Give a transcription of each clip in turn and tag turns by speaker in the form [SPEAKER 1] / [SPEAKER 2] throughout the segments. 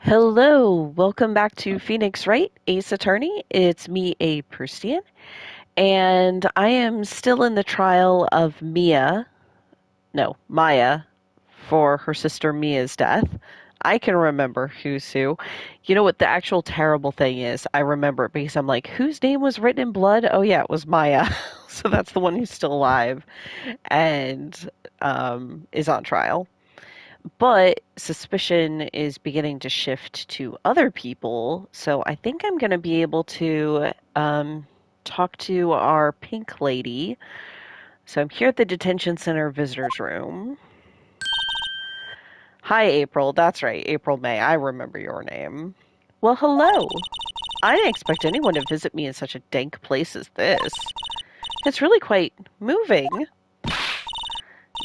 [SPEAKER 1] Hello, welcome back to Phoenix Wright, Ace Attorney. It's me, A. Prustian, and I am still in the trial of Maya, for her sister Mia's death. I can remember who's who. You know what the actual terrible thing is? I remember it because I'm like, whose name was written in blood? Oh yeah, it was Maya. So that's the one who's still alive and is on trial. But suspicion is beginning to shift to other people, so I think I'm going to be able to talk to our pink lady. So I'm here at the detention center visitors room. Hi, April. That's right, April May. I remember your name. Well, hello. I didn't expect anyone to visit me in such a dank place as this. It's really quite moving.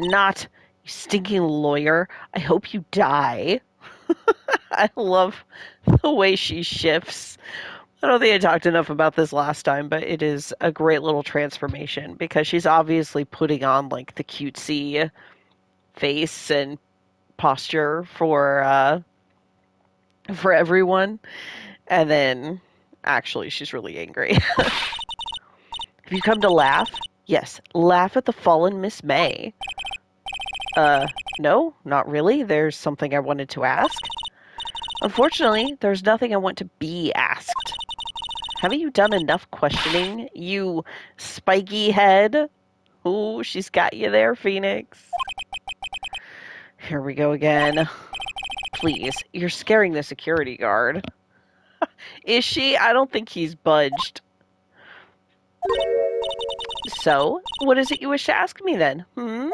[SPEAKER 1] Not, you stinking lawyer. I hope you die. I love the way she shifts. I don't think I talked enough about this last time, but it is a great little transformation because she's obviously putting on like the cutesy face and posture for everyone, and then actually she's really angry. Have you come to laugh? Yes, laugh at the fallen Miss May. No, not really. There's something I wanted to ask. Unfortunately, there's nothing I want to be asked. Haven't you done enough questioning, you spiky head? Ooh, she's got you there, Phoenix. Here we go again. Please, you're scaring the security guard. Is she? I don't think he's budged. So, what is it you wish to ask me then? For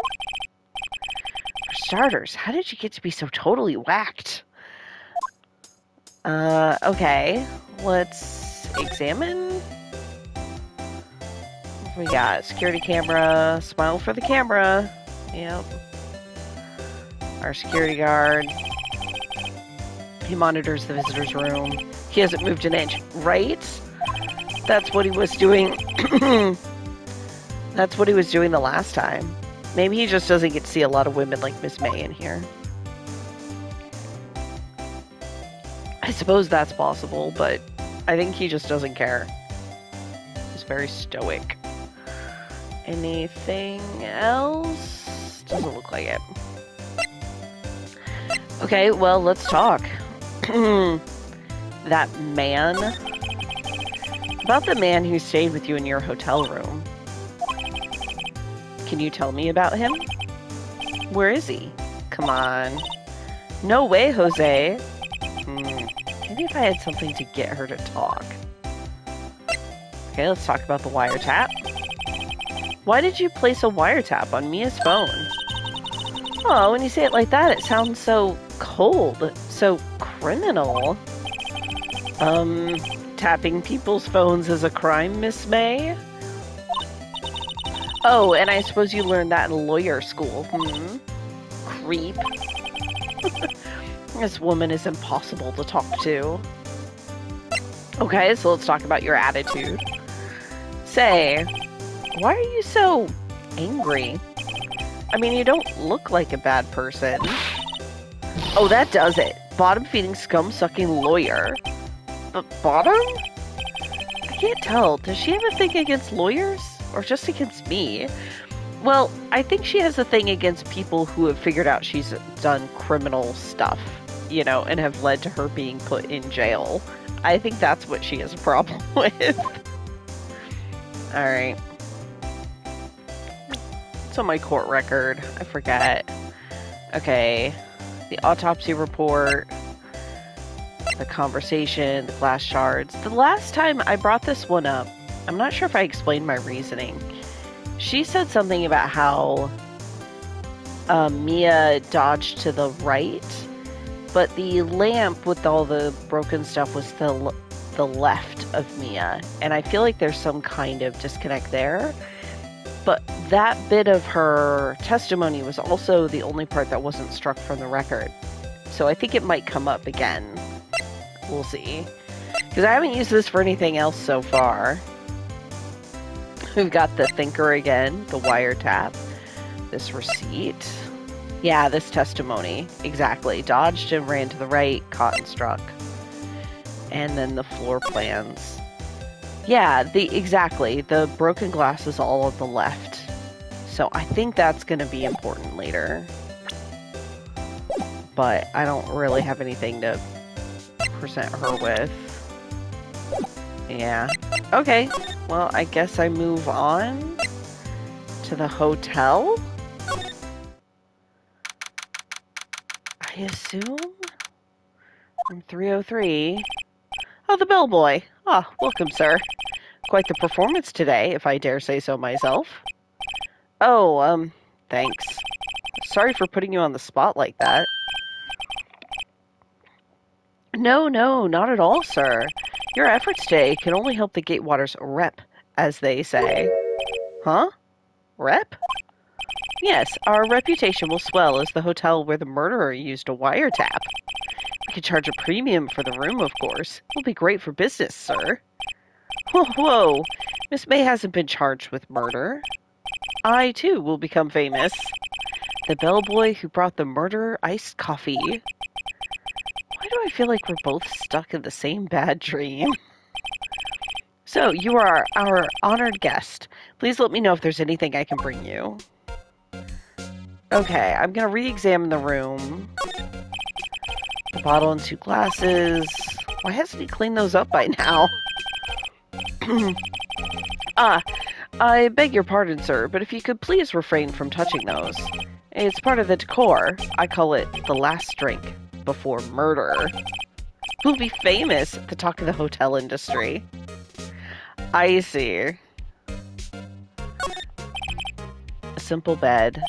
[SPEAKER 1] starters, how did you get to be so totally whacked? Okay. Let's examine. We got security camera, smile for the camera. Yep. Our security guard. He monitors the visitor's room. He hasn't moved an inch, right? That's what he was doing. That's what he was doing the last time. Maybe he just doesn't get to see a lot of women like Miss May in here. I suppose that's possible, but I think he just doesn't care. He's very stoic. Anything else? Doesn't look like it. Okay, well, let's talk. That man. About the man who stayed with you in your hotel room. Can you tell me about him? Where is he? Come on. No way, Jose. Maybe if I had something to get her to talk. Okay, let's talk about the wiretap. Why did you place a wiretap on Mia's phone? Oh, when you say it like that, it sounds so cold, so criminal. Tapping people's phones is a crime, Miss May? Oh, and I suppose you learned that in lawyer school, Creep. This woman is impossible to talk to. Okay, so let's talk about your attitude. Say, why are you so angry? I mean, you don't look like a bad person. Oh, that does it. Bottom-feeding, scum-sucking lawyer. But bottom? I can't tell. Does she have a thing against lawyers? Or just against me? Well, I think she has a thing against people who have figured out she's done criminal stuff, you know, and have led to her being put in jail. I think that's what she has a problem with. Alright. What's on my court record? I forget. Okay. The autopsy report. The conversation. The glass shards. The last time I brought this one up, I'm not sure if I explained my reasoning. She said something about how Mia dodged to the right, but the lamp with all the broken stuff was the left of Mia. And I feel like there's some kind of disconnect there. But that bit of her testimony was also the only part that wasn't struck from the record. So I think it might come up again. We'll see. Because I haven't used this for anything else so far. We've got the thinker again, the wiretap, this receipt. Yeah, this testimony. Exactly. Dodged and ran to the right, caught and struck. And then the floor plans. Yeah, exactly. The broken glass is all on the left. So I think that's going to be important later. But I don't really have anything to present her with. Yeah. Okay. Well, I guess I move on to the hotel. I assume? From 303. Oh, the bellboy. Ah, welcome, sir. Quite the performance today, if I dare say so myself. Oh, thanks. Sorry for putting you on the spot like that. No, not at all, sir. Your efforts today can only help the Gatewaters rep, as they say. Huh? Rep? Yes, our reputation will swell as the hotel where the murderer used a wiretap. We could charge a premium for the room, of course. It'll be great for business, sir. Whoa. Miss May hasn't been charged with murder. I, too, will become famous. The bellboy who brought the murderer iced coffee. Why do I feel like we're both stuck in the same bad dream? So, you are our honored guest. Please let me know if there's anything I can bring you. Okay, I'm gonna re-examine the room. The bottle and 2 glasses. Why hasn't he cleaned those up by now? I beg your pardon, sir, but if you could please refrain from touching those. It's part of the decor. I call it the last drink before murder. Who'll be famous at the talk of the hotel industry? I see. A simple bed.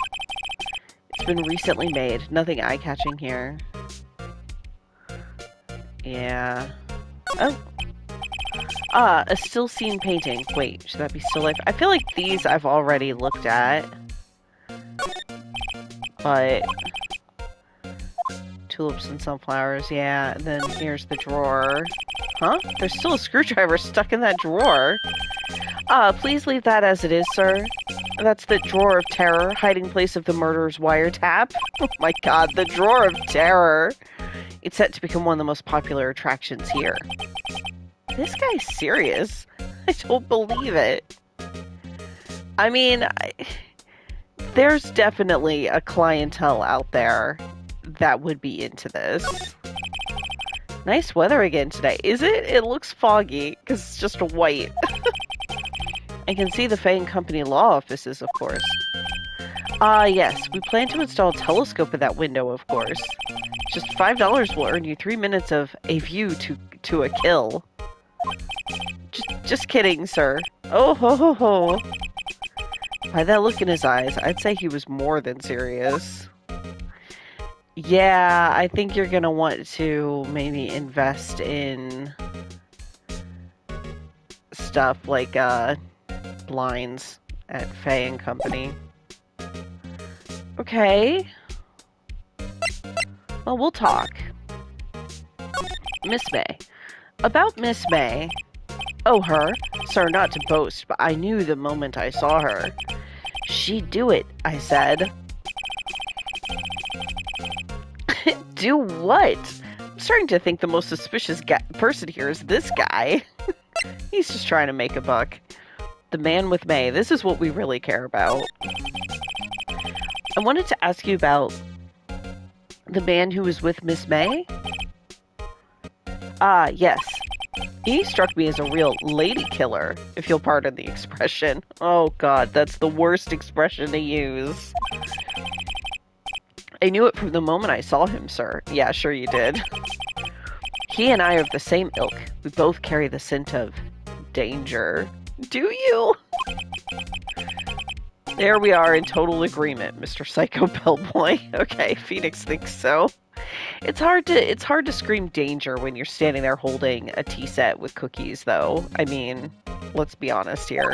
[SPEAKER 1] It's been recently made. Nothing eye-catching here. Yeah. Oh. A still scene painting. Wait, should that be still life? I feel like these I've already looked at. But... tulips and sunflowers, yeah. And then here's the drawer. Huh? There's still a screwdriver stuck in that drawer. Please leave that as it is, sir. That's the drawer of terror, hiding place of the murderer's wiretap. Oh my god, the drawer of terror. It's set to become one of the most popular attractions here. This guy's serious. I don't believe it. I mean, there's definitely a clientele out there that would be into this. Nice weather again today. Is it? It looks foggy because it's just white. I can see the Fang Company law offices, of course. Yes. We plan to install a telescope in that window, of course. Just $5 will earn you 3 minutes of a view to a kill. Just kidding, sir. Oh ho ho ho. By that look in his eyes, I'd say he was more than serious. Yeah, I think you're gonna want to maybe invest in stuff like blinds at Faye & Company. Okay. Well, we'll talk. Miss May. About Miss May. Oh, her? Sir, not to boast, but I knew the moment I saw her. She'd do it, I said. Do what? I'm starting to think the most suspicious person here is this guy. He's just trying to make a buck. The man with May. This is what we really care about. I wanted to ask you about the man who was with Miss May. Yes. He struck me as a real lady killer, if you'll pardon the expression. Oh god, that's the worst expression to use. I knew it from the moment I saw him, sir. Yeah, sure you did. He and I are of the same ilk. We both carry the scent of danger. Do you? There we are in total agreement, Mr. Psycho Bellboy. Okay, Phoenix thinks so. It's hard to scream danger when you're standing there holding a tea set with cookies, though. I mean, let's be honest here.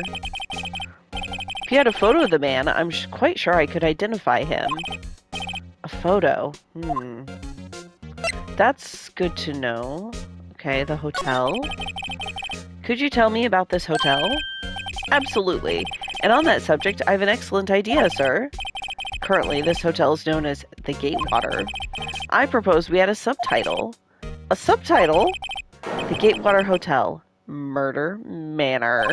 [SPEAKER 1] If you had a photo of the man, I'm quite sure I could identify him. A photo? That's good to know. Okay, the hotel. Could you tell me about this hotel? Absolutely. And on that subject, I have an excellent idea, sir. Currently, this hotel is known as the Gatewater. I propose we add a subtitle. A subtitle? The Gatewater Hotel, Murder Manor.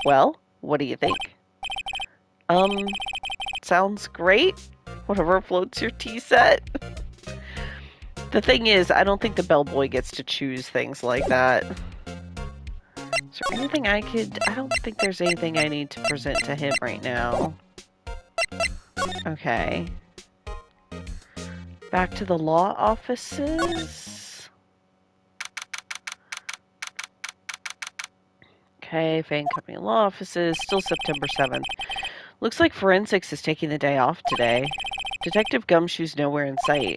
[SPEAKER 1] Well, what do you think? Sounds great. Whatever floats your tea set. The thing is, I don't think the bellboy gets to choose things like that. Is there anything I don't think there's anything I need to present to him right now. Okay. Back to the law offices. Okay, Fane Company law offices. Still September 7th. Looks like forensics is taking the day off today. Detective Gumshoe's nowhere in sight.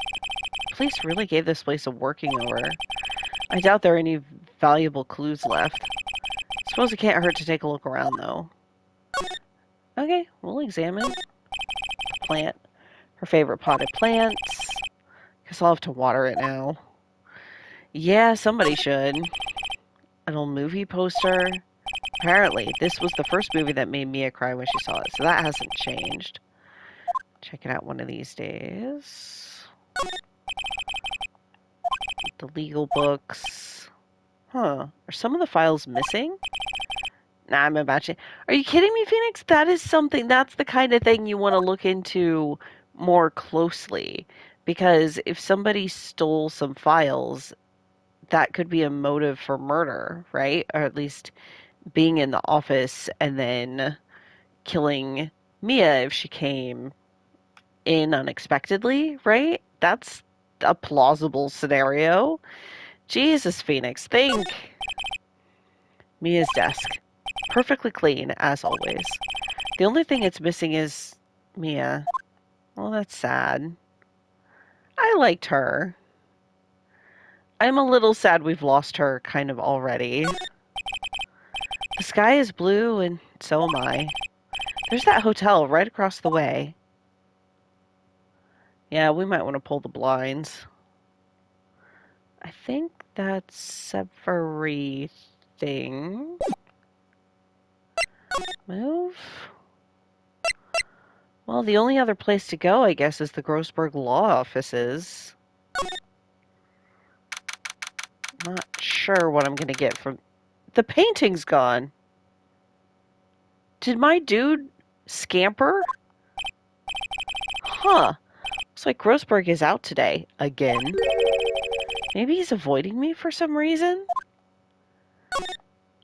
[SPEAKER 1] Police really gave this place a working over. I doubt there are any valuable clues left. Suppose it can't hurt to take a look around, though. Okay, we'll examine the plant. Her favorite potted plants. Guess I'll have to water it now. Yeah, somebody should. An old movie poster. Apparently, this was the first movie that made Mia cry when she saw it, so that hasn't changed. Check it out one of these days. The legal books. Huh. Are some of the files missing? Nah, I'm imagining. Are you kidding me, Phoenix? That is something, that's the kind of thing you want to look into more closely. Because if somebody stole some files, that could be a motive for murder, right? Or at least being in the office and then killing Mia if she came in unexpectedly, right? That's a plausible scenario. Jesus, Phoenix, think. Mia's desk. Perfectly clean, as always. The only thing it's missing is Mia. Well, that's sad. I liked her. I'm a little sad we've lost her kind of already. The sky is blue, and so am I. There's that hotel right across the way. Yeah, we might want to pull the blinds. I think that's everything. Move. Well, the only other place to go, I guess, is the Grossberg Law offices. Not sure what I'm going to get from... The painting's gone. Did my dude scamper? Huh. Looks like Grossberg is out today. Again. Maybe he's avoiding me for some reason?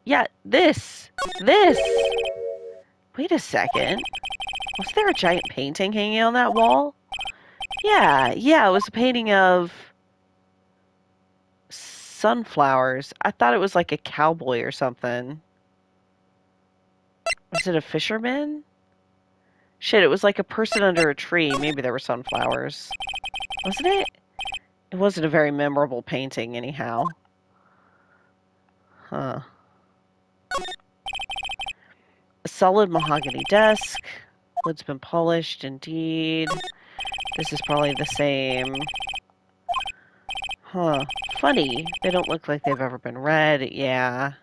[SPEAKER 1] Yeah, this. This! Wait a second. Was there a giant painting hanging on that wall? Yeah, it was a painting of sunflowers. I thought it was like a cowboy or something. Was it a fisherman? Shit, it was like a person under a tree. Maybe there were sunflowers. Wasn't it? It wasn't a very memorable painting, anyhow. Huh. A solid mahogany desk. Wood's been polished, indeed. This is probably the same. Huh. Funny. They don't look like they've ever been read. Yeah.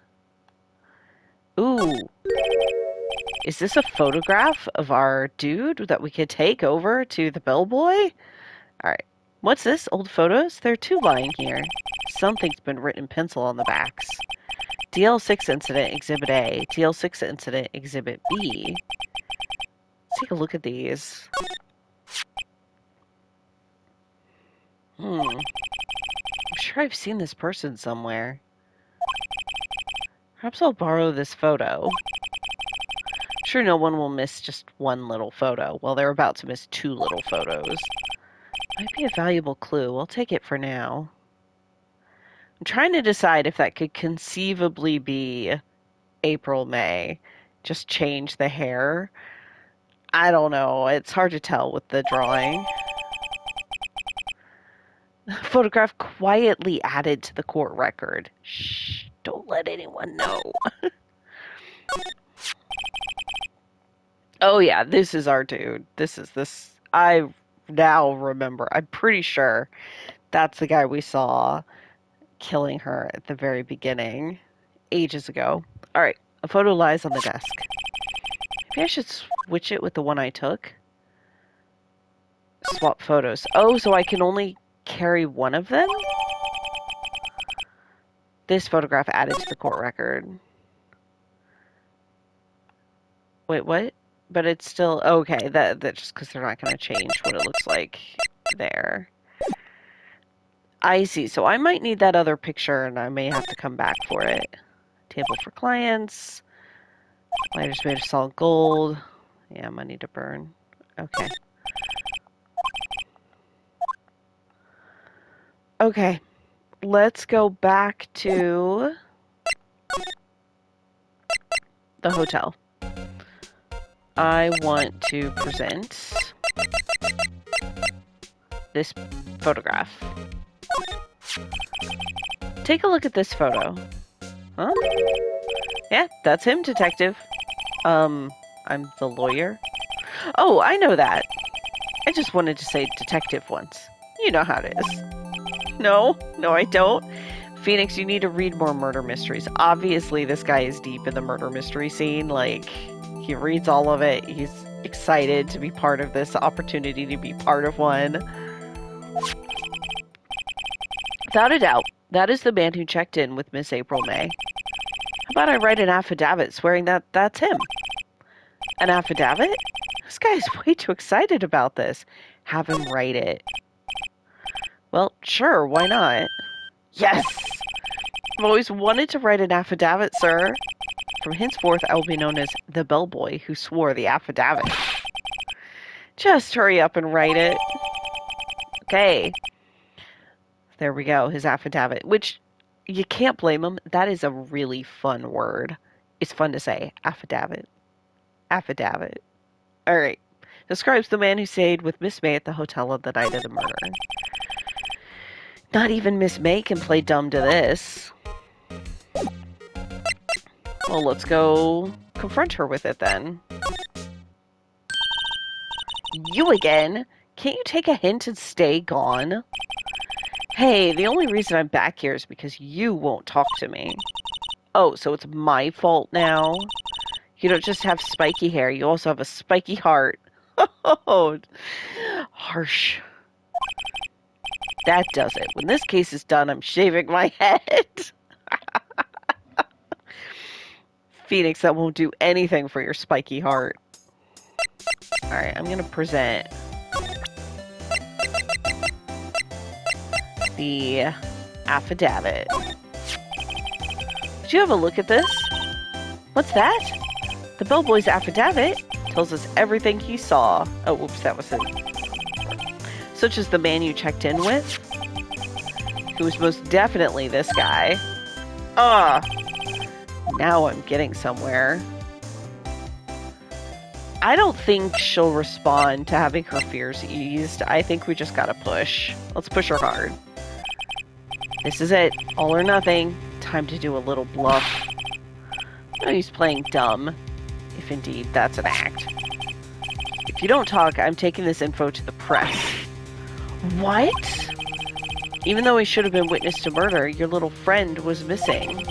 [SPEAKER 1] Ooh. Is this a photograph of our dude that we could take over to the bellboy? Alright. What's this? Old photos? There are two lying here. Something's been written in pencil on the backs. DL6 Incident, Exhibit A. DL6 Incident, Exhibit B. Let's take a look at these. I'm sure I've seen this person somewhere. Perhaps I'll borrow this photo. I'm sure no one will miss just one little photo. Well, they're about to miss two little photos. Might be a valuable clue. We'll take it for now. I'm trying to decide if that could conceivably be April, May. Just change the hair. I don't know. It's hard to tell with the drawing. Photograph quietly added to the court record. Shh. Don't let anyone know. Oh yeah, this is our dude. This. I now remember. I'm pretty sure that's the guy we saw killing her at the very beginning, ages ago. Alright, a photo lies on the desk. Maybe I should switch it with the one I took. Swap photos. Oh, so I can only carry one of them? This photograph added to the court record. Wait, what? But it's still okay. That's just because they're not going to change what it looks like there. I see. So I might need that other picture, and I may have to come back for it. Table for clients. Lighters made of solid gold. Yeah, money to burn. Okay. Okay. Let's go back to the hotel. I want to present this photograph. Take a look at this photo. Huh? Yeah, that's him, detective. I'm the lawyer. Oh, I know that. I just wanted to say detective once. You know how it is. No, I don't. Phoenix, you need to read more murder mysteries. Obviously, this guy is deep in the murder mystery scene. Like, he reads all of it. He's excited to be part of this opportunity to be part of one. Without a doubt, that is the man who checked in with Miss April May. How about I write an affidavit swearing that that's him? An affidavit? This guy's way too excited about this. Have him write it. Well, sure, why not? Yes! I've always wanted to write an affidavit, sir. From henceforth, I will be known as the bellboy who swore the affidavit. Just hurry up and write it. Okay. There we go, his affidavit, which you can't blame him. That is a really fun word. It's fun to say. Affidavit. Affidavit. All right. Describes the man who stayed with Miss May at the hotel on the night of the murder. Not even Miss May can play dumb to this. Well, let's go confront her with it then. You again? Can't you take a hint and stay gone? Hey, the only reason I'm back here is because you won't talk to me. Oh, so it's my fault now? You don't just have spiky hair, you also have a spiky heart. Oh, harsh. That does it. When this case is done, I'm shaving my head. Phoenix, that won't do anything for your spiky heart. Alright, I'm gonna present the affidavit. Did you have a look at this? What's that? The bellboy's affidavit tells us everything he saw. Oh, whoops, that was it. Such as the man you checked in with, who was most definitely this guy. Now I'm getting somewhere. I don't think she'll respond to having her fears eased. I think we just gotta push. Let's push her hard. This is it. All or nothing. Time to do a little bluff. No use playing dumb, if indeed that's an act. If you don't talk, I'm taking this info to the press. What? Even though he should have been witness to murder, your little friend was missing.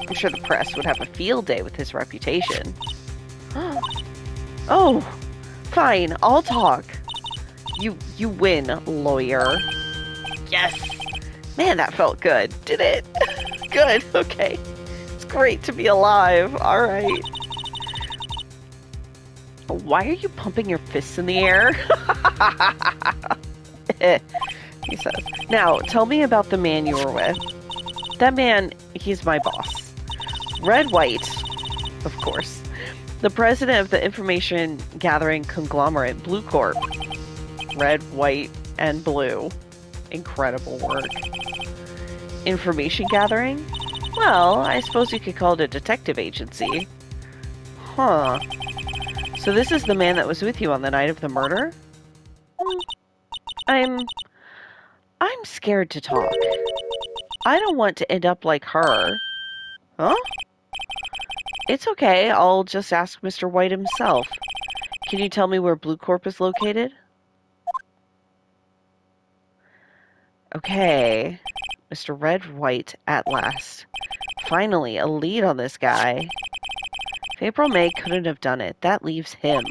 [SPEAKER 1] I'm sure the press would have a field day with his reputation. Oh, fine, I'll talk. You win, lawyer. Yes! Man, that felt good, did it? Good, okay. It's great to be alive, alright. Why are you pumping your fists in the air? He says. Now, tell me about the man you were with. That man, he's my boss. Red White, of course. The president of the information gathering conglomerate, Bluecorp. Red, white, and blue. Incredible work. Information gathering? Well, I suppose you could call it a detective agency. Huh. So this is the man that was with you on the night of the murder? I'm scared to talk. I don't want to end up like her. Huh? It's okay, I'll just ask Mr. White himself. Can you tell me where Bluecorp is located? Okay. Mr. Red White, at last. Finally, a lead on this guy. If April May couldn't have done it, that leaves him.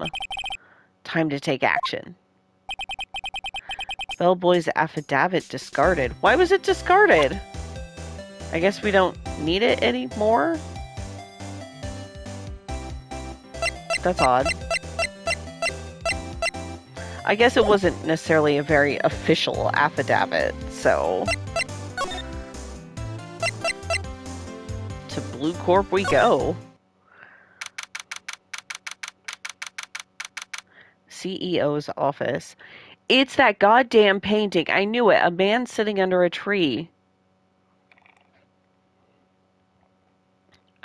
[SPEAKER 1] Time to take action. Bellboy's affidavit discarded. Why was it discarded? I guess we don't need it anymore? That's odd. I guess it wasn't necessarily a very official affidavit, so... To Bluecorp we go. CEO's office. It's that goddamn painting. I knew it. A man sitting under a tree.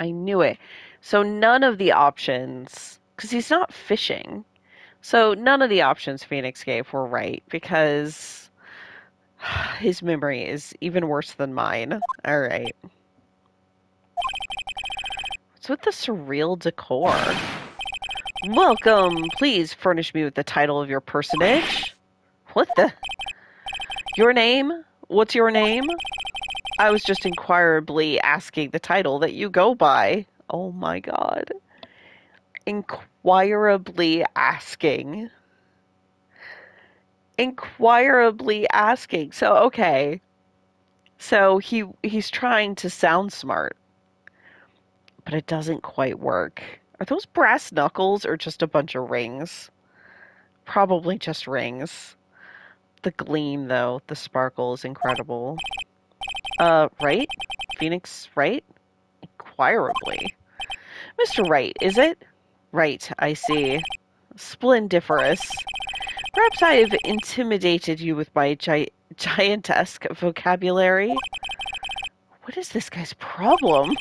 [SPEAKER 1] I knew it. So none of the options... Because he's not fishing. So none of the options Phoenix gave were right, because his memory is even worse than mine. Alright. What's with the surreal decor? Welcome! Please furnish me with the title of your personage. What the? Your name? What's your name? I was just inquirably asking the title that you go by. Oh my god. Inquirably asking. Inquirably asking. So, okay. So he's trying to sound smart. But it doesn't quite work. Are those brass knuckles or just a bunch of rings? Probably just rings. The gleam, though, the sparkle is incredible. Wright? Phoenix Wright? Inquirably. Mr. Wright, is it? Right, I see. Splendiferous. Perhaps I have intimidated you with my giantesque vocabulary. What is this guy's problem?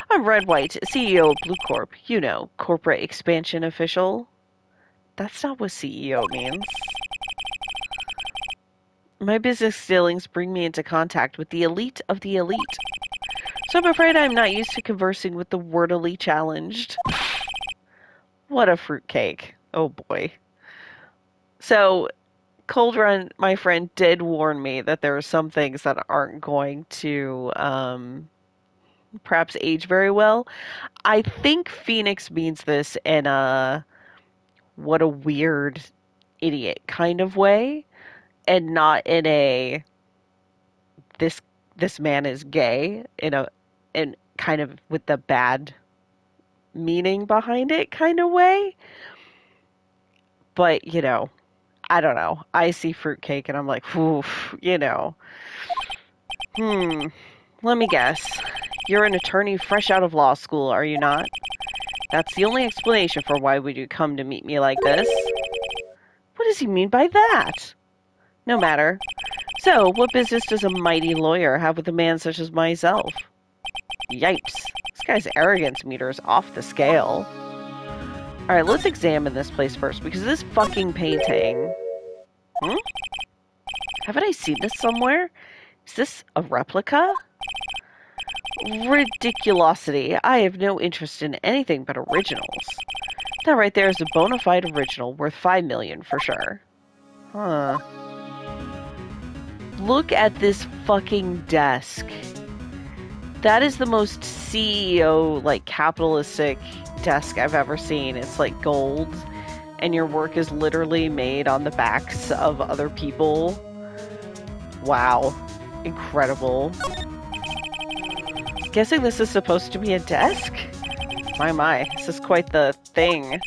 [SPEAKER 1] I'm Red White, CEO of Bluecorp. You know, corporate expansion official. That's not what CEO means. My business dealings bring me into contact with the elite of the elite. So I'm afraid I'm not used to conversing with the wordily challenged. What a fruitcake. Oh boy. So, Cold Run, my friend, did warn me that there are some things that aren't going to perhaps age very well. I think Phoenix means this in a what a weird idiot kind of way, and not in a this man is gay in kind of with the bad meaning behind it kind of way. But, you know, I don't know. I see fruitcake and I'm like, oof, you know. Let me guess. You're an attorney fresh out of law school, are you not? That's the only explanation for why would you come to meet me like this. What does he mean by that? No matter. So, what business does a mighty lawyer have with a man such as myself? Yipes. This guy's arrogance meter is off the scale. Alright, let's examine this place first, because this fucking painting... Haven't I seen this somewhere? Is this a replica? Ridiculosity. I have no interest in anything but originals. That right there is a bona fide original worth $5 million for sure. Huh. Look at this fucking desk. That is the most CEO, like, capitalistic desk I've ever seen. It's like gold, and your work is literally made on the backs of other people. Wow. Incredible. Guessing this is supposed to be a desk? My, this is quite the thing.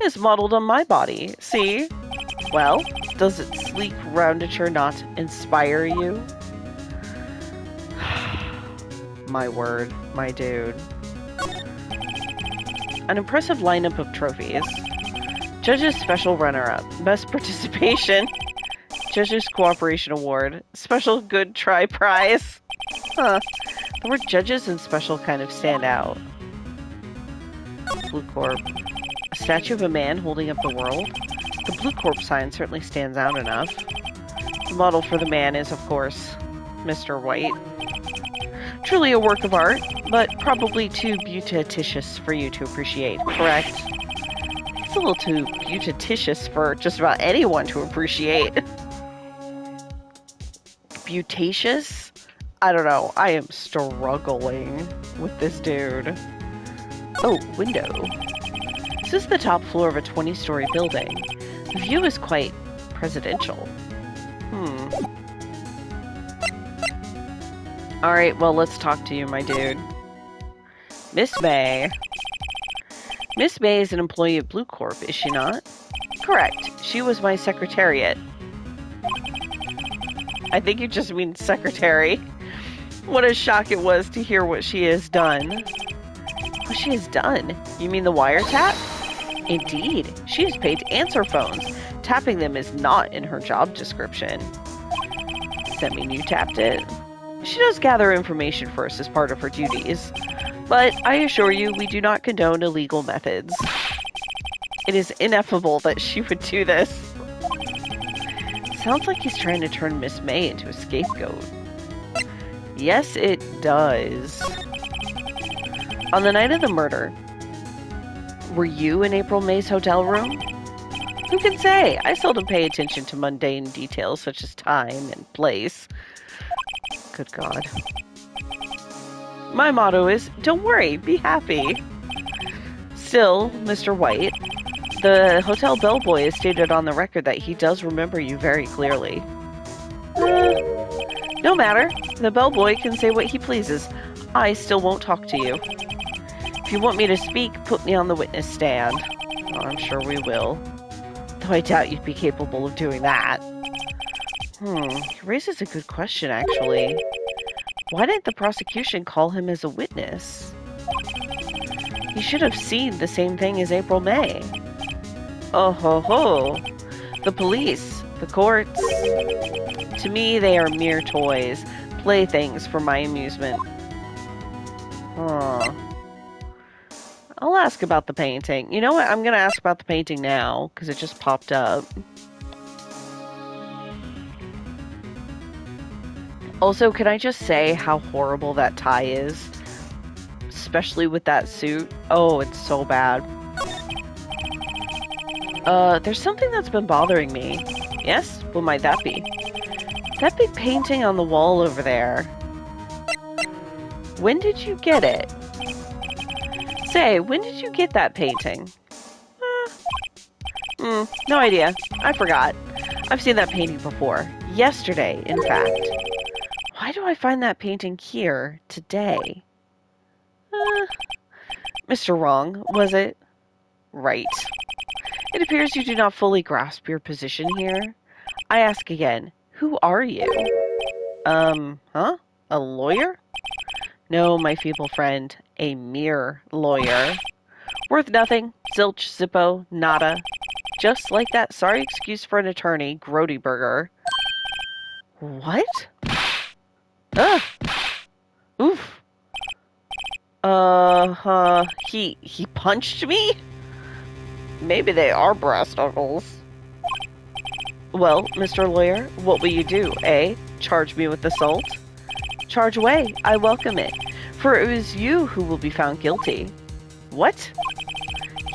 [SPEAKER 1] It's modeled on my body, see? Well, does its sleek roundature not inspire you? My word, my dude. An impressive lineup of trophies. Judges Special Runner-Up. Best Participation. Judges Cooperation Award. Special Good Try Prize. Huh. The word judges and special kind of stand out. Bluecorp. A statue of a man holding up the world. The Bluecorp sign certainly stands out enough. The model for the man is, of course, Mr. White. Truly a work of art, but probably too beauticious for you to appreciate, correct? It's a little too beauticious for just about anyone to appreciate. Beauticious? I don't know. I am struggling with this dude. Oh, window. This is the top floor of a 20-story building. The view is quite presidential. Alright, well, let's talk to you, my dude. Miss May. Miss May is an employee of Bluecorp, is she not? Correct. She was my secretariat. I think you just mean secretary. What a shock it was to hear what she has done. What she has done? You mean the wiretap? Indeed. She is paid to answer phones. Tapping them is not in her job description. Does that mean you tapped it? She does gather information for us as part of her duties. But I assure you, we do not condone illegal methods. It is ineffable that she would do this. Sounds like he's trying to turn Miss May into a scapegoat. Yes, it does. On the night of the murder, were you in April May's hotel room? Who can say? I seldom pay attention to mundane details such as time and place. Good God. My motto is, don't worry, be happy. Still, Mr. White, the hotel bellboy has stated on the record that he does remember you very clearly. No matter. The bellboy can say what he pleases. I still won't talk to you. If you want me to speak, put me on the witness stand. Oh, I'm sure we will. Though I doubt you'd be capable of doing that. He raises a good question, actually. Why didn't the prosecution call him as a witness? He should have seen the same thing as April May. Oh ho ho! The police, the courts. To me, they are mere toys, playthings for my amusement. I'll ask about the painting. You know what? I'm gonna ask about the painting now, because it just popped up. Also, can I just say how horrible that tie is? Especially with that suit. Oh, it's so bad. There's something that's been bothering me. Yes? What might that be? That big painting on the wall over there. When did you get it? Say, when did you get that painting? No idea. I forgot. I've seen that painting before. Yesterday, in fact. Why do I find that painting here, today? Mr. Wrong, was it? Right. It appears you do not fully grasp your position here. I ask again, who are you? A lawyer? No, my feeble friend, a mere lawyer. Worth nothing, zilch, zippo, nada. Just like that sorry excuse for an attorney, Grody Burger. What? Ugh. Oof. He punched me? Maybe they are brass knuckles. Well, Mr. Lawyer, what will you do, eh? Charge me with assault? Charge away, I welcome it, for it was you who will be found guilty. What?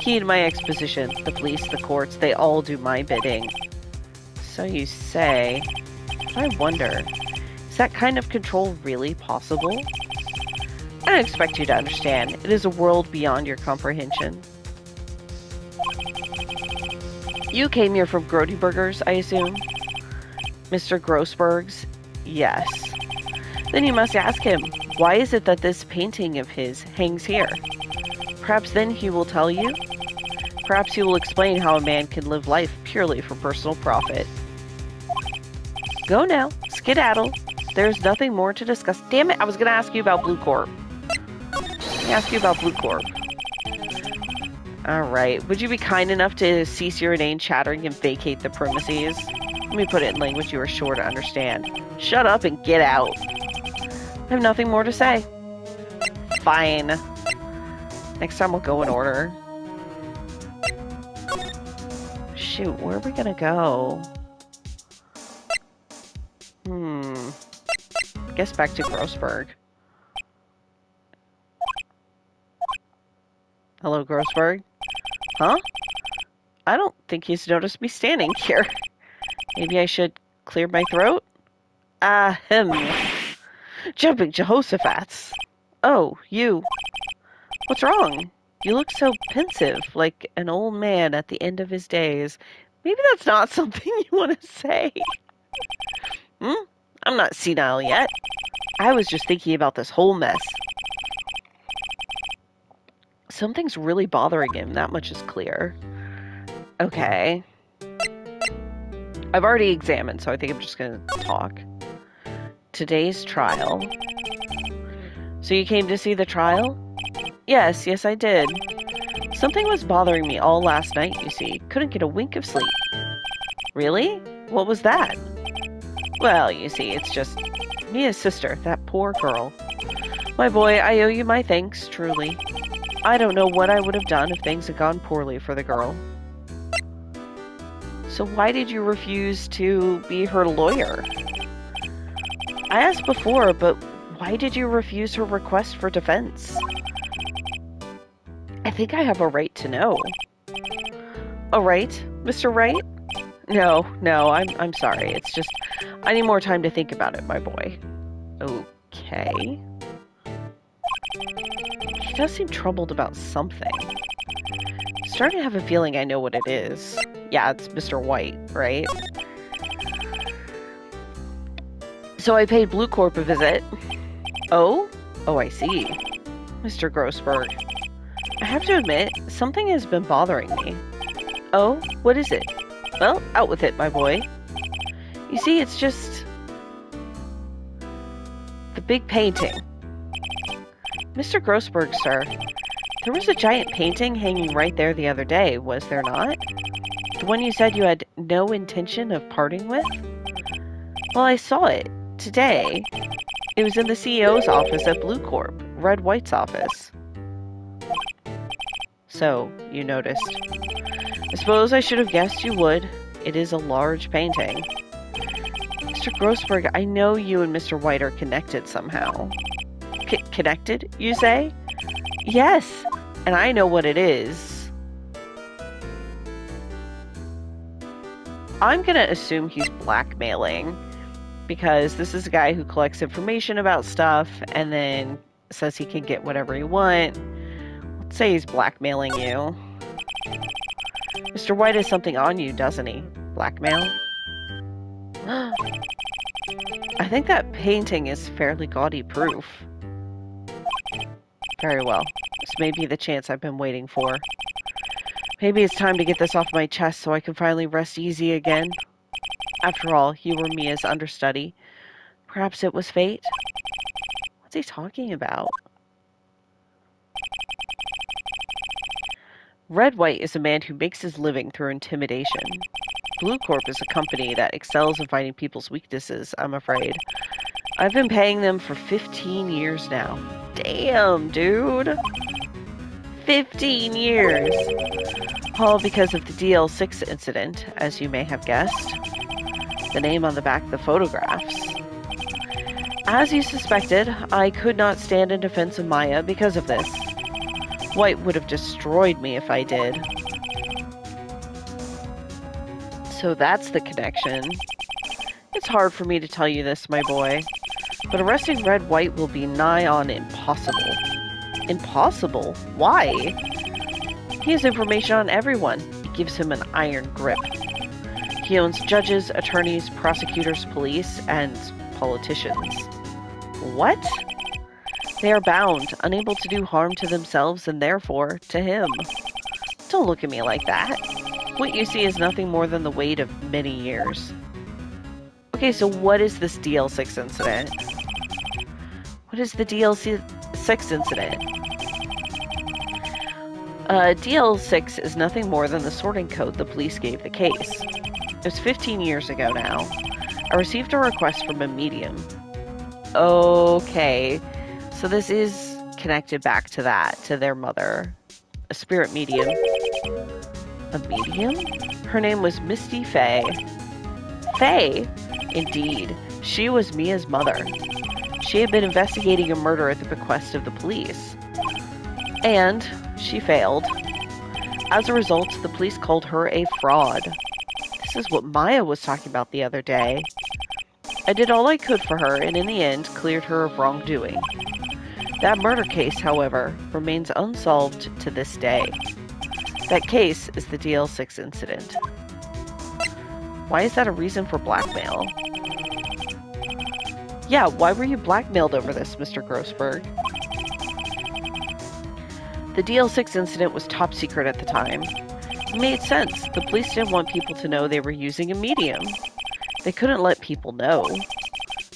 [SPEAKER 1] Heed my exposition. The police, the courts, they all do my bidding. So you say. I wonder, is that kind of control really possible? I don't expect you to understand. It is a world beyond your comprehension. You came here from Grody Burgers, I assume? Mr. Grossberg's? Yes. Then you must ask him, why is it that this painting of his hangs here? Perhaps then he will tell you? Perhaps he will explain how a man can live life purely for personal profit. Go now, skedaddle. There's nothing more to discuss. Damn it, I was going to ask you about Bluecorp. Let me ask you about Bluecorp. Alright, would you be kind enough to cease your inane chattering and vacate the premises? Let me put it in language you are sure to understand. Shut up and get out. I have nothing more to say. Fine. Next time we'll go in order. Shoot, where are we gonna go? I guess back to Grossberg. Hello, Grossberg? Huh? I don't think he's noticed me standing here. Maybe I should clear my throat? Jumping Jehoshaphat's. Oh, you. What's wrong? You look so pensive, like an old man at the end of his days. Maybe that's not something you want to say. Hmm? I'm not senile yet. I was just thinking about this whole mess. Something's really bothering him, that much is clear. Okay. I've already examined, so I think I'm just gonna talk. Today's trial. So you came to see the trial? Yes, I did. Something was bothering me all last night, you see. Couldn't get a wink of sleep. Really? What was that? Well, you see, it's just Mia's sister, that poor girl. My boy, I owe you my thanks, truly. I don't know what I would have done if things had gone poorly for the girl. So why did you refuse to be her lawyer? I asked before, but why did you refuse her request for defense? I think I have a right to know. A right, Mr. Wright? No, I'm sorry. It's just, I need more time to think about it, my boy. Okay. He does seem troubled about something. Starting to have a feeling I know what it is. Yeah, it's Mr. White, right? So I paid Bluecorp a visit. Oh? Oh, I see. Mr. Grossberg. I have to admit, something has been bothering me. Oh? What is it? Well, out with it, my boy. You see, it's just... the big painting. Mr. Grossberg, sir. There was a giant painting hanging right there the other day, was there not? The one you said you had no intention of parting with? Well, I saw it. Today. It was in the CEO's office at Bluecorp, Red White's office. So, you noticed. I suppose I should have guessed you would. It is a large painting. Mr. Grossberg, I know you and Mr. White are connected somehow. Connected, you say? Yes, and I know what it is. I'm gonna assume he's blackmailing, because this is a guy who collects information about stuff and then says he can get whatever he wants. Let's say he's blackmailing you. Mr. White has something on you, doesn't he? Blackmail? I think that painting is fairly gaudy proof. Very well. This may be the chance I've been waiting for. Maybe it's time to get this off my chest so I can finally rest easy again. After all, you were Mia's understudy. Perhaps it was fate? What's he talking about? Red White is a man who makes his living through intimidation. Bluecorp is a company that excels in finding people's weaknesses, I'm afraid. I've been paying them for 15 years now. Damn, dude. 15 years. All because of the DL6 incident, as you may have guessed. The name on the back of the photographs. As you suspected, I could not stand in defense of Maya because of this. White would have destroyed me if I did. So that's the connection. It's hard for me to tell you this, my boy, but arresting Red White will be nigh on impossible. Impossible? Why? He has information on everyone. It gives him an iron grip. He owns judges, attorneys, prosecutors, police, and politicians. What? They are bound, unable to do harm to themselves and therefore to him. Don't look at me like that. What you see is nothing more than the weight of many years. Okay, so what is this DL6 incident? What is the DL6 incident? DL6 is nothing more than the sorting code the police gave the case. It was 15 years ago now. I received a request from a medium. Okay, so this is connected back to that, to their mother. A spirit medium. A medium? Her name was Misty Faye. Faye? Indeed, she was Mia's mother. She had been investigating a murder at the bequest of the police. And she failed. As a result, the police called her a fraud. This is what Maya was talking about the other day. I did all I could for her, and in the end, cleared her of wrongdoing. That murder case, however, remains unsolved to this day. That case is the DL6 incident. Why is that a reason for blackmail? Yeah, why were you blackmailed over this, Mr. Grossberg? The DL6 incident was top secret at the time. It made sense. The police didn't want people to know they were using a medium. They couldn't let people know.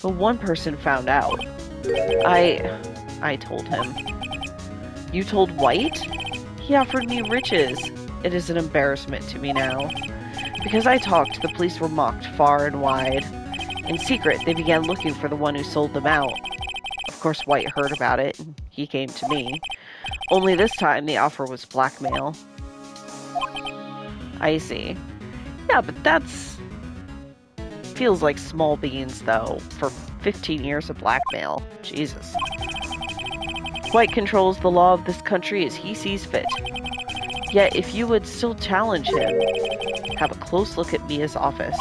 [SPEAKER 1] But one person found out. I told him. You told White? He offered me riches. It is an embarrassment to me now. Because I talked, the police were mocked far and wide. In secret, they began looking for the one who sold them out. Of course, White heard about it, and he came to me. Only this time, the offer was blackmail. I see. Yeah, but that's... feels like small beans, though, for 15 years of blackmail. Jesus. White controls the law of this country as he sees fit. Yet, if you would still challenge him, have a close look at Mia's office.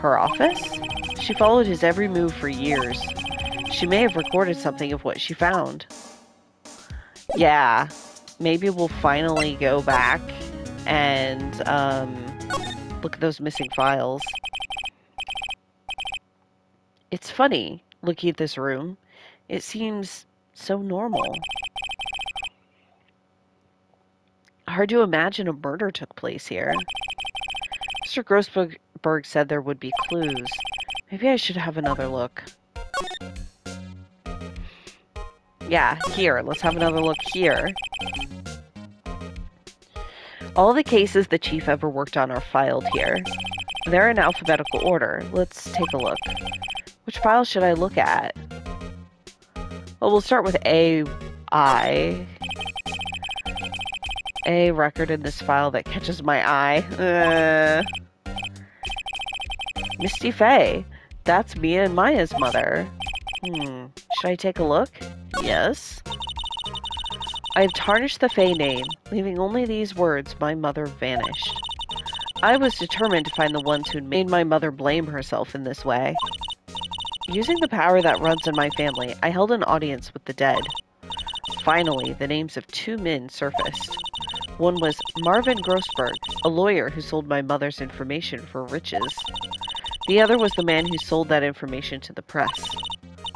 [SPEAKER 1] Her office? She followed his every move for years. She may have recorded something of what she found. Yeah, maybe we'll finally go back and look at those missing files. It's funny, looking at this room. It seems so normal. Hard to imagine a murder took place here. Mr. Grossberg said there would be clues. Maybe I should have another look. Yeah, here. Let's have another look here. All the cases the chief ever worked on are filed here. They're in alphabetical order. Let's take a look. Which file should I look at? Well, we'll start with AI. A record in this file that catches my eye. Misty Faye. That's Mia and Maya's mother. Should I take a look? Yes. I have tarnished the Faye name, leaving only these words, my mother vanished. I was determined to find the ones who made my mother blame herself in this way. Using the power that runs in my family, I held an audience with the dead. Finally, the names of two men surfaced. One was Marvin Grossberg, a lawyer who sold my mother's information for riches. The other was the man who sold that information to the press.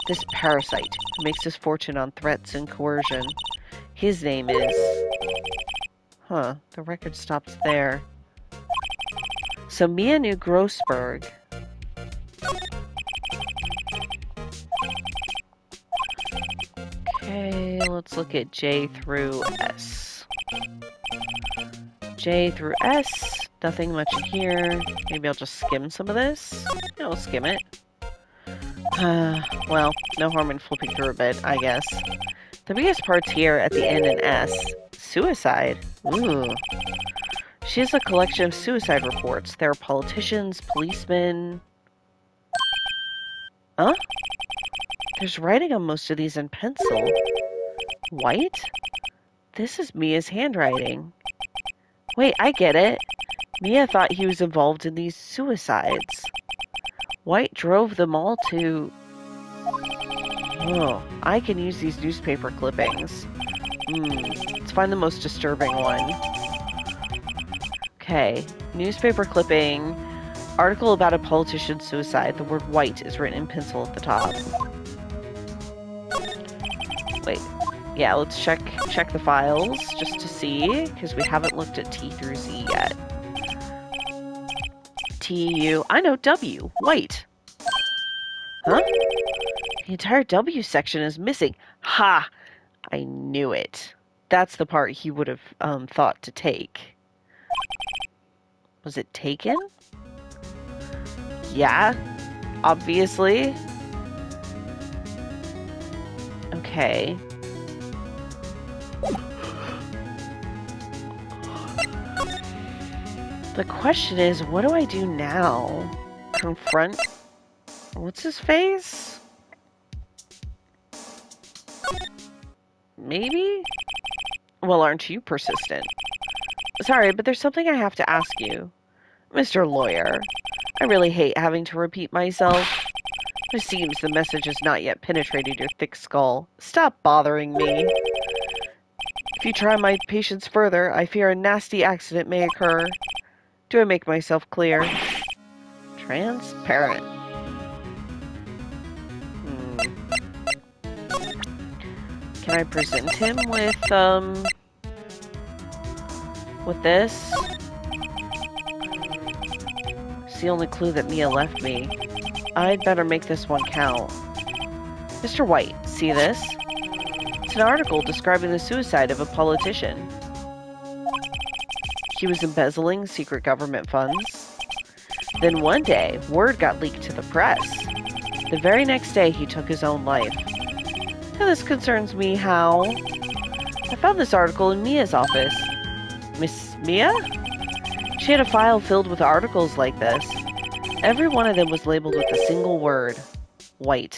[SPEAKER 1] This parasite, who makes his fortune on threats and coercion. His name is... the record stops there. So Mia knew Grossberg. Okay, let's look at J through S. J through S, nothing much in here. Maybe I'll just skim some of this. Yeah, I'll skim it. Well, no harm in flipping through a bit, I guess. The biggest parts here at the N and S. Suicide. Ooh. She has a collection of suicide reports. There are politicians, policemen... Huh? There's writing on most of these in pencil. White? This is Mia's handwriting. Wait, I get it. Mia thought he was involved in these suicides. White drove them all to... Oh, I can use these newspaper clippings. Let's find the most disturbing one. Okay, newspaper clipping. Article about a politician's suicide. The word white is written in pencil at the top. Wait. Yeah, let's check the files just to see, because we haven't looked at T through Z yet. T-U... I know, W. White. Huh? The entire W section is missing. Ha! I knew it. That's the part he would have thought to take. Was it taken? Yeah, obviously. Okay. The question is, what do I do now? Confront... What's his face? Maybe? Well, aren't you persistent? Sorry, but there's something I have to ask you. Mr. Lawyer, I really hate having to repeat myself. It seems the message has not yet penetrated your thick skull. Stop bothering me. If you try my patience further, I fear a nasty accident may occur. Do I make myself clear? Transparent. Can I present him with this? It's the only clue that Mia left me. I'd better make this one count. Mr. White, see this? It's an article describing the suicide of a politician. He was embezzling secret government funds. Then one day, word got leaked to the press. The very next day, he took his own life. Now this concerns me how... I found this article in Mia's office. Miss Mia? She had a file filled with articles like this. Every one of them was labeled with a single word. White.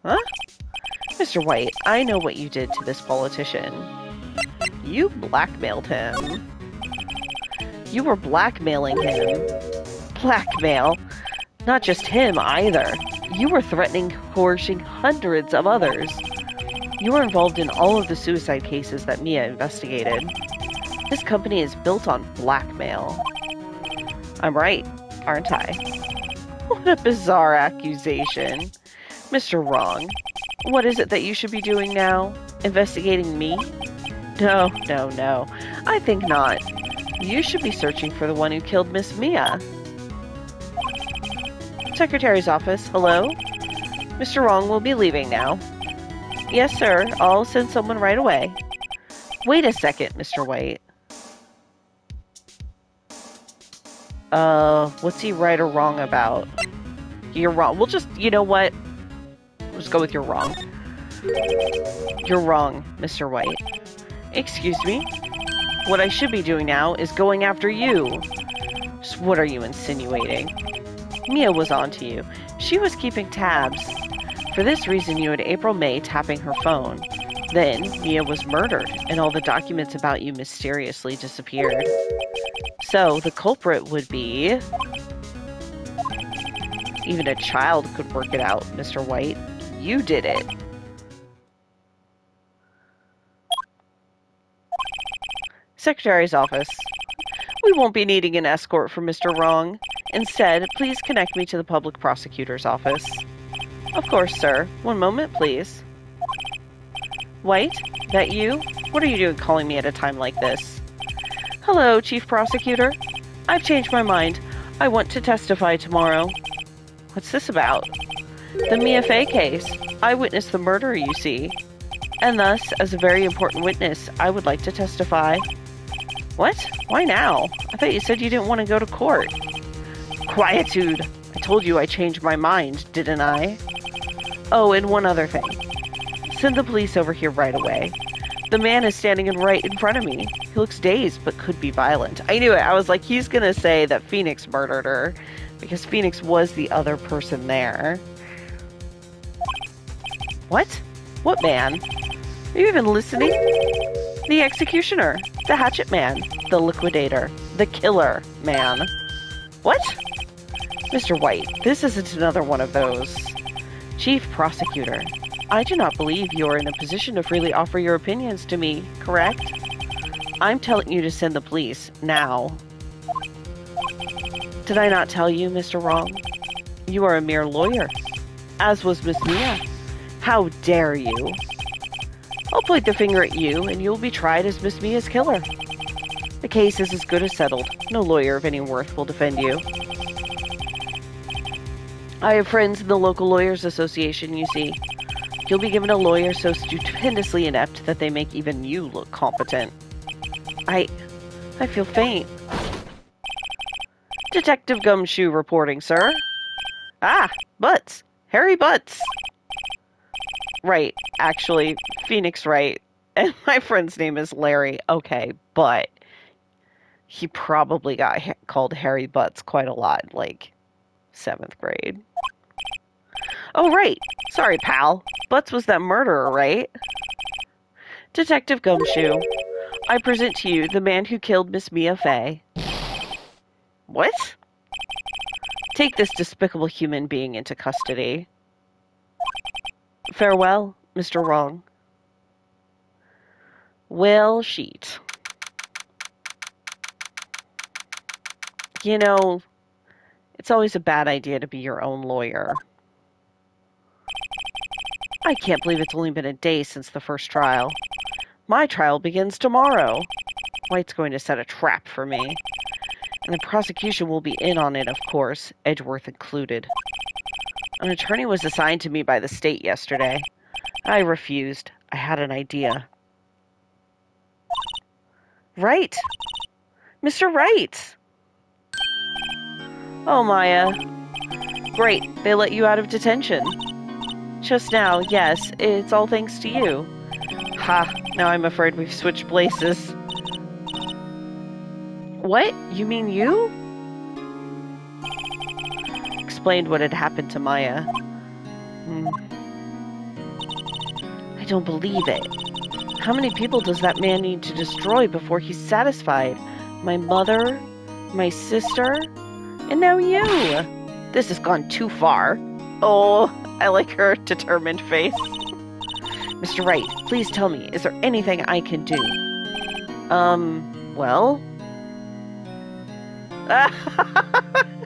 [SPEAKER 1] Huh? Mr. White, I know what you did to this politician. You blackmailed him. You were blackmailing him. Blackmail? Not just him, either. You were threatening, coercing hundreds of others. You were involved in all of the suicide cases that Mia investigated. This company is built on blackmail. I'm right, aren't I? What a bizarre accusation. Mr. Wrong, what is it that you should be doing now? Investigating me? No. I think not. You should be searching for the one who killed Miss Mia. Secretary's office, hello? Mr. Wrong will be leaving now. Yes, sir. I'll send someone right away. Wait a second, Mr. White. What's he right or wrong about? You're wrong. We'll just, you know what? We'll just go with you're wrong. You're wrong, Mr. White. Excuse me? What I should be doing now is going after you. Just what are you insinuating? Mia was onto you. She was keeping tabs. For this reason, you had April May tapping her phone. Then, Mia was murdered, and all the documents about you mysteriously disappeared. So, the culprit would be... Even a child could work it out, Mr. White. You did it. Secretary's office. We won't be needing an escort for Mr. Wrong. Instead, please connect me to the public prosecutor's office. Of course, sir. One moment, please. White? That you? What are you doing calling me at a time like this? Hello, Chief Prosecutor. I've changed my mind. I want to testify tomorrow. What's this about? The Mia Fey case. I witnessed the murder, you see. And thus, as a very important witness, I would like to testify. What? Why now? I thought you said you didn't want to go to court. Quietude. I told you I changed my mind, didn't I? Oh, and one other thing. Send the police over here right away. The man is standing right in front of me. He looks dazed, but could be violent. I knew it. I was like, he's gonna say that Phoenix murdered her, because Phoenix was the other person there. What? What man? Are you even listening? The executioner. The hatchet man. The liquidator. The killer man. What? Mr. White, this isn't another one of those. Chief Prosecutor, I do not believe you are in a position to freely offer your opinions to me, correct? I'm telling you to send the police, now. Did I not tell you, Mr. Wrong? You are a mere lawyer, as was Miss Mia. How dare you? I'll point the finger at you, and you will be tried as Miss Mia's killer. The case is as good as settled. No lawyer of any worth will defend you. I have friends in the local lawyers association, you see. You'll be given a lawyer so stupendously inept that they make even you look competent. I feel faint. Detective Gumshoe reporting, sir. Ah, Butts. Harry Butts. Right, actually, Phoenix Wright. And my friend's name is Larry. Okay, but he probably got called Harry Butts quite a lot, like 7th grade. Oh, right. Sorry, pal. Butts was that murderer, right? Detective Gumshoe, I present to you the man who killed Miss Mia Fey. What? Take this despicable human being into custody. Farewell, Mr. Wrong. Well, sheet. You know, it's always a bad idea to be your own lawyer. I can't believe it's only been a day since the first trial. My trial begins tomorrow. Wright's going to set a trap for me. And the prosecution will be in on it, of course, Edgeworth included. An attorney was assigned to me by the state yesterday. I refused. I had an idea. Wright! Mr. Wright! Oh, Maya. Great, they let you out of detention. Just now, yes, it's all thanks to you. Ha, now I'm afraid we've switched places. What? You mean you? Explained what had happened to Maya. I don't believe it. How many people does that man need to destroy before he's satisfied? My mother, my sister, and now you. This has gone too far. Oh, I like her determined face. Mr. Wright, please tell me, is there anything I can do? Well?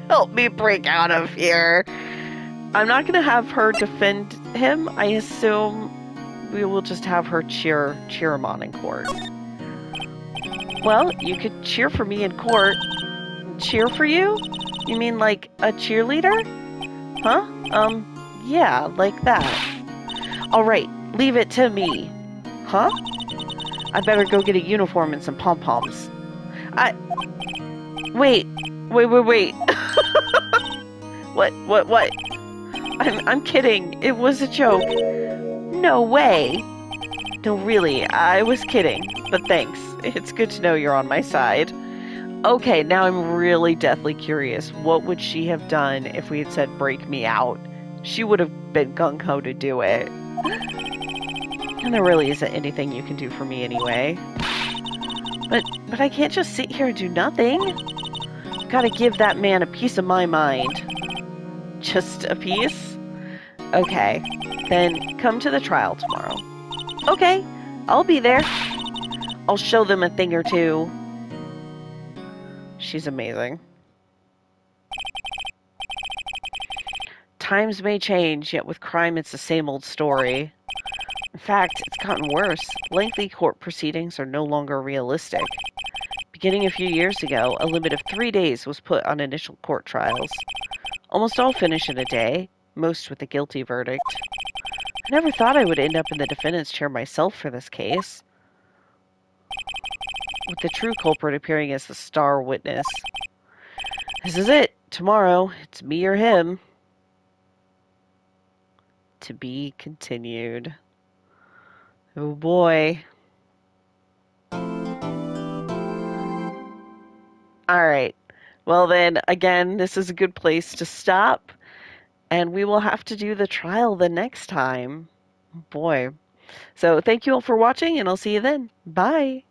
[SPEAKER 1] Help me break out of here. I'm not going to have her defend him. I assume we will just have her cheer him on in court. Well, you could cheer for me in court. Cheer for you? You mean like a cheerleader? Huh? Yeah, like that. All right, leave it to me. Huh? I better go get a uniform and some pom-poms. Wait. What? I'm kidding. It was a joke. No way. No, really, I was kidding. But thanks. It's good to know you're on my side. Okay, now I'm really deathly curious. What would she have done if we had said break me out? She would have been gung-ho to do it. And there really isn't anything you can do for me anyway. But I can't just sit here and do nothing. Gotta give that man a piece of my mind. Just a piece? Okay, then come to the trial tomorrow. Okay, I'll be there. I'll show them a thing or two. She's amazing. Times may change, yet with crime it's the same old story. In fact, it's gotten worse. Lengthy court proceedings are no longer realistic. Beginning a few years ago, a limit of 3 days was put on initial court trials. Almost all finish in a day, most with a guilty verdict. I never thought I would end up in the defendant's chair myself for this case, with the true culprit appearing as the star witness. This is it. Tomorrow, it's me or him. To be continued. Oh boy. Alright. Well then, again, this is a good place to stop. And we will have to do the trial the next time. Boy. So thank you all for watching, and I'll see you then. Bye.